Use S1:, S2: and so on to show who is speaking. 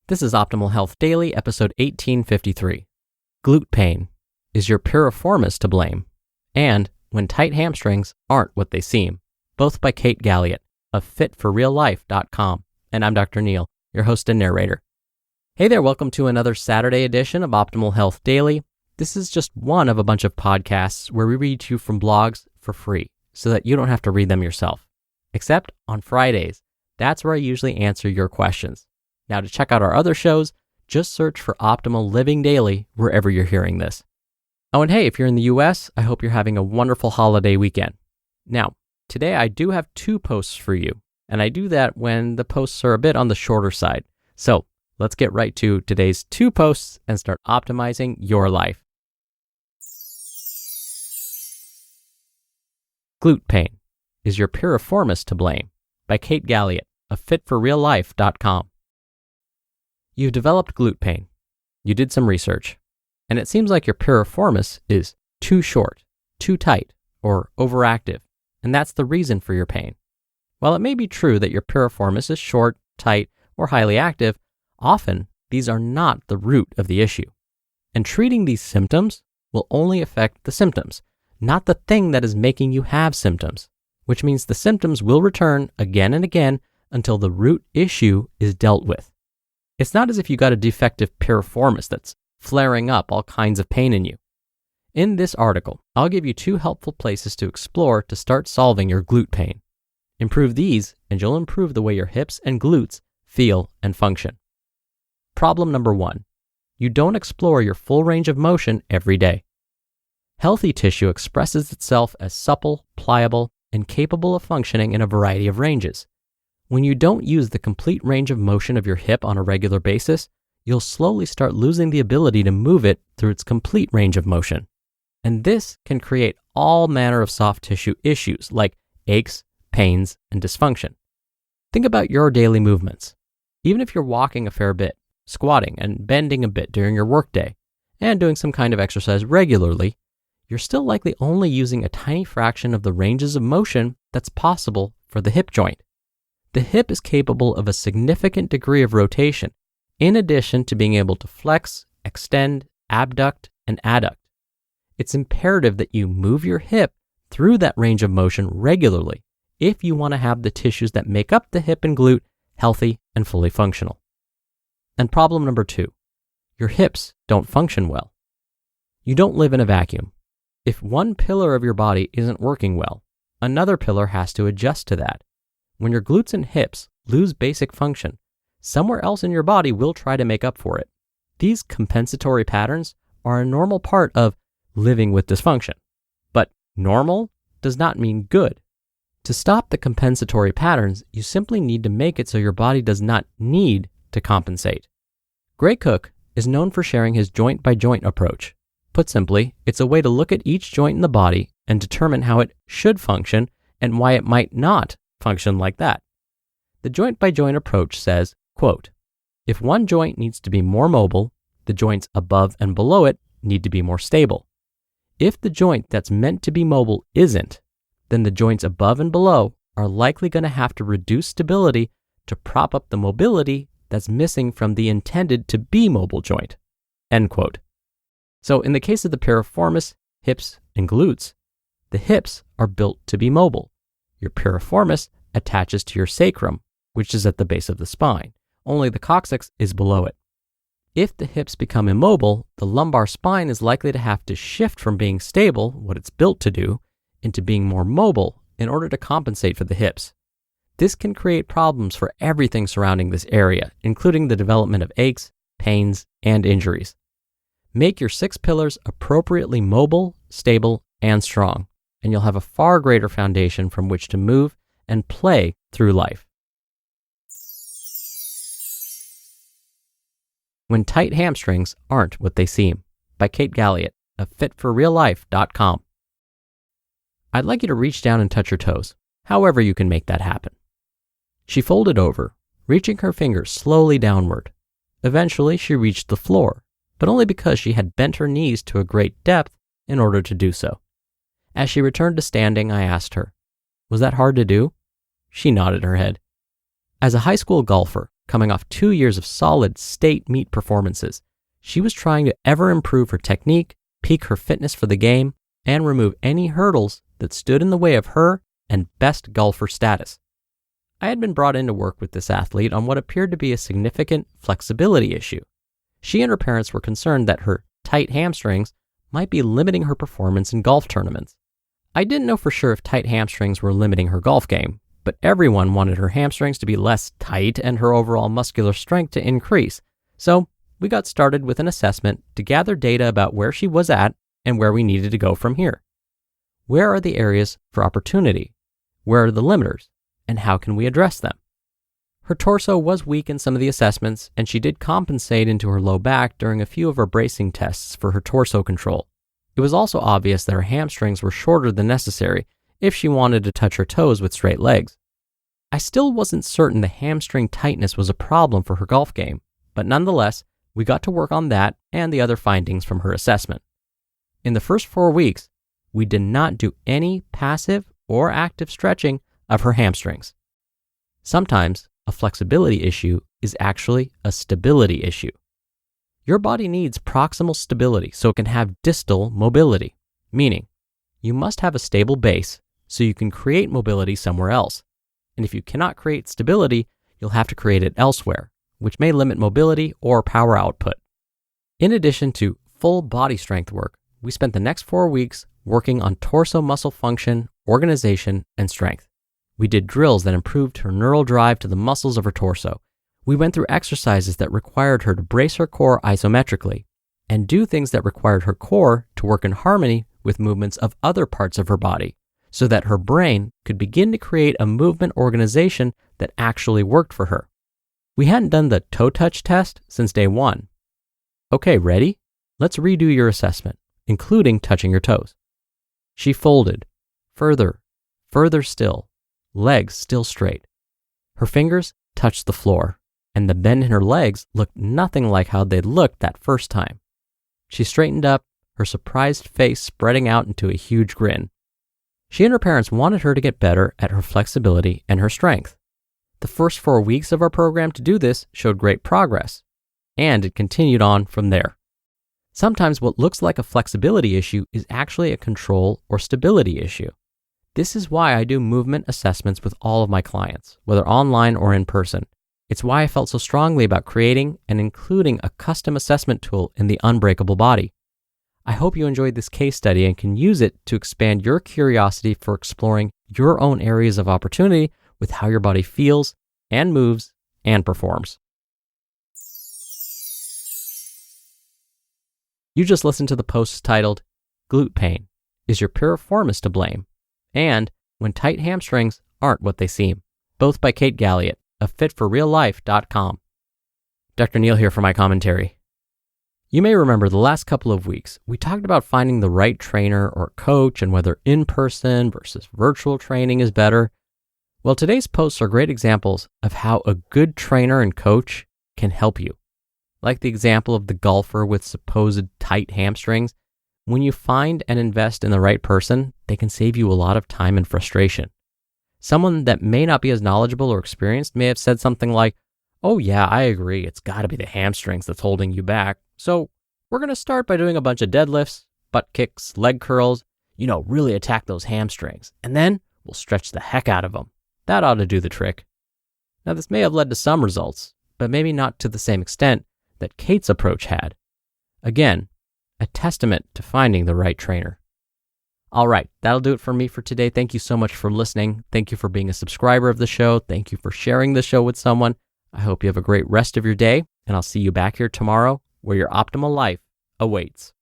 S1: This is Optimal Health Daily, episode 1853. Glute pain. Is your piriformis to blame? And when tight hamstrings aren't what they seem. Both by Kate Galliett of fitforreallife.com. And I'm Dr. Neil, your host and narrator. Hey there, welcome to another Saturday edition of Optimal Health Daily. This is just one of a bunch of podcasts where we read to you from blogs for free so that you don't have to read them yourself. Except on Fridays. That's where I usually answer your questions. Now, to check out our other shows, just search for Optimal Living Daily wherever you're hearing this. Oh, and hey, if you're in the US, I hope you're having a wonderful holiday weekend. Now, today I do have 2 posts for you, and I do that when the posts are a bit on the shorter side. So let's get right to today's 2 posts and start optimizing your life. Glute pain. Is your piriformis to blame? By Kate Galliett of fitforreallife.com. You've developed glute pain. You did some research, and it seems like your piriformis is too short, too tight, or overactive, and that's the reason for your pain. While it may be true that your piriformis is short, tight, or highly active, often these are not the root of the issue. And treating these symptoms will only affect the symptoms, not the thing that is making you have symptoms, which means the symptoms will return again and again until the root issue is dealt with. It's not as if you got a defective piriformis that's flaring up all kinds of pain in you. In this article, I'll give you 2 helpful places to explore to start solving your glute pain. Improve these, and you'll improve the way your hips and glutes feel and function. Problem number 1. You don't explore your full range of motion every day. Healthy tissue expresses itself as supple, pliable, and capable of functioning in a variety of ranges. When you don't use the complete range of motion of your hip on a regular basis, you'll slowly start losing the ability to move it through its complete range of motion. And this can create all manner of soft tissue issues like aches, pains, and dysfunction. Think about your daily movements. Even if you're walking a fair bit, squatting and bending a bit during your workday, and doing some kind of exercise regularly, you're still likely only using a tiny fraction of the ranges of motion that's possible for the hip joint. The hip is capable of a significant degree of rotation, in addition to being able to flex, extend, abduct, and adduct. It's imperative that you move your hip through that range of motion regularly if you want to have the tissues that make up the hip and glute healthy and fully functional. And problem number 2, your hips don't function well. You don't live in a vacuum. If one pillar of your body isn't working well, another pillar has to adjust to that. When your glutes and hips lose basic function, somewhere else in your body will try to make up for it. These compensatory patterns are a normal part of living with dysfunction. But normal does not mean good. To stop the compensatory patterns, you simply need to make it so your body does not need to compensate. Gray Cook is known for sharing his joint-by-joint approach. Put simply, it's a way to look at each joint in the body and determine how it should function and why it might not function like that. The joint-by-joint approach says, quote, if one joint needs to be more mobile, the joints above and below it need to be more stable. If the joint that's meant to be mobile isn't, then the joints above and below are likely going to have to reduce stability to prop up the mobility that's missing from the intended to be mobile joint, end quote. So in the case of the piriformis, hips, and glutes, the hips are built to be mobile. Your piriformis attaches to your sacrum, which is at the base of the spine. Only the coccyx is below it. If the hips become immobile, the lumbar spine is likely to have to shift from being stable, what it's built to do, into being more mobile in order to compensate for the hips. This can create problems for everything surrounding this area, including the development of aches, pains, and injuries. Make your 6 pillars appropriately mobile, stable, and strong, and you'll have a far greater foundation from which to move and play through life. When tight hamstrings aren't what they seem, by Kate Galliett of fitforreallife.com. I'd like you to reach down and touch your toes, however you can make that happen. She folded over, reaching her fingers slowly downward. Eventually, she reached the floor, but only because she had bent her knees to a great depth in order to do so. As she returned to standing, I asked her, "Was that hard to do?" She nodded her head. As a high school golfer, coming off 2 years of solid state meet performances. She was trying to ever improve her technique, peak her fitness for the game, and remove any hurdles that stood in the way of her and best golfer status. I had been brought in to work with this athlete on what appeared to be a significant flexibility issue. She and her parents were concerned that her tight hamstrings might be limiting her performance in golf tournaments. I didn't know for sure if tight hamstrings were limiting her golf game, but everyone wanted her hamstrings to be less tight and her overall muscular strength to increase. So we got started with an assessment to gather data about where she was at and where we needed to go from here. Where are the areas for opportunity? Where are the limiters? And how can we address them? Her torso was weak in some of the assessments, and she did compensate into her low back during a few of our bracing tests for her torso control. It was also obvious that her hamstrings were shorter than necessary if she wanted to touch her toes with straight legs. I still wasn't certain the hamstring tightness was a problem for her golf game, but nonetheless, we got to work on that and the other findings from her assessment. In the first 4 weeks, we did not do any passive or active stretching of her hamstrings. Sometimes a flexibility issue is actually a stability issue. Your body needs proximal stability so it can have distal mobility, meaning you must have a stable base so you can create mobility somewhere else. And if you cannot create stability, you'll have to create it elsewhere, which may limit mobility or power output. In addition to full body strength work, we spent the next 4 weeks working on torso muscle function, organization, and strength. We did drills that improved her neural drive to the muscles of her torso. We went through exercises that required her to brace her core isometrically and do things that required her core to work in harmony with movements of other parts of her body so that her brain could begin to create a movement organization that actually worked for her. We hadn't done the toe touch test since day 1. Okay, ready? Let's redo your assessment, including touching your toes. She folded, further still, legs still straight. Her fingers touched the floor, and the bend in her legs looked nothing like how they'd looked that first time. She straightened up, her surprised face spreading out into a huge grin. She and her parents wanted her to get better at her flexibility and her strength. The first 4 weeks of our program to do this showed great progress, and it continued on from there. Sometimes what looks like a flexibility issue is actually a control or stability issue. This is why I do movement assessments with all of my clients, whether online or in person. It's why I felt so strongly about creating and including a custom assessment tool in the Unbreakable Body. I hope you enjoyed this case study and can use it to expand your curiosity for exploring your own areas of opportunity with how your body feels and moves and performs. You just listened to the post titled, Glute Pain, Is Your Piriformis to Blame? And When Tight Hamstrings Aren't What They Seem, both by Kate Galliett of fitforreallife.com. Dr. Neal here for my commentary. You may remember the last couple of weeks, we talked about finding the right trainer or coach and whether in-person versus virtual training is better. Well, today's posts are great examples of how a good trainer and coach can help you. Like the example of the golfer with supposed tight hamstrings, when you find and invest in the right person, they can save you a lot of time and frustration. Someone that may not be as knowledgeable or experienced may have said something like, "Oh yeah, I agree, it's got to be the hamstrings that's holding you back. So we're going to start by doing a bunch of deadlifts, butt kicks, leg curls, really attack those hamstrings. And then we'll stretch the heck out of them. That ought to do the trick." Now this may have led to some results, but maybe not to the same extent that Kate's approach had. Again, a testament to finding the right trainer. All right, that'll do it for me for today. Thank you so much for listening. Thank you for being a subscriber of the show. Thank you for sharing the show with someone. I hope you have a great rest of your day, and I'll see you back here tomorrow where your optimal life awaits.